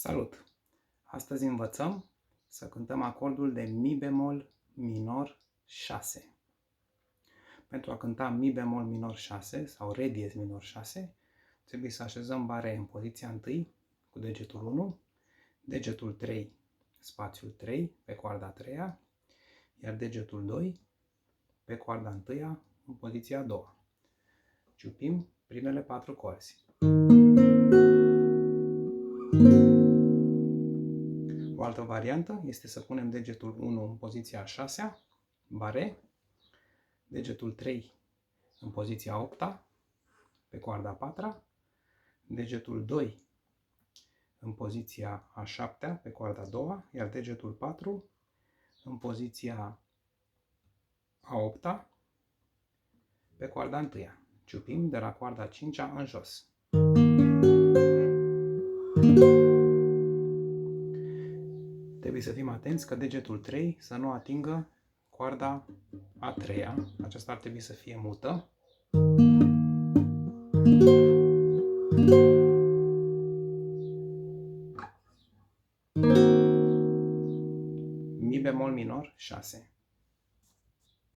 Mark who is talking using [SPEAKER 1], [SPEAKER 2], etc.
[SPEAKER 1] Salut! Astăzi învățăm să cântăm acordul de Mi bemol minor 6. Pentru a cânta Mi bemol minor 6 sau Re diez minor 6, trebuie să așezăm bare în poziția 1 cu degetul 1, degetul 3, spațiul 3 pe coarda 3, iar degetul 2 pe coarda 1 în poziția a 2. Ciupim primele 4 corzi. O altă variantă este să punem degetul 1 în poziția a 6, bare, degetul 3 în poziția a 8, pe coarda a 4, degetul 2 în poziția a 7, pe coarda a 2, iar degetul 4 în poziția a 8, pe coarda a 1. Ciupim de la coarda a 5 în jos. Trebuie să fim atenți că degetul 3 să nu atingă coarda a 3. Aceasta ar trebui să fie mută. Mi bemol minor 6.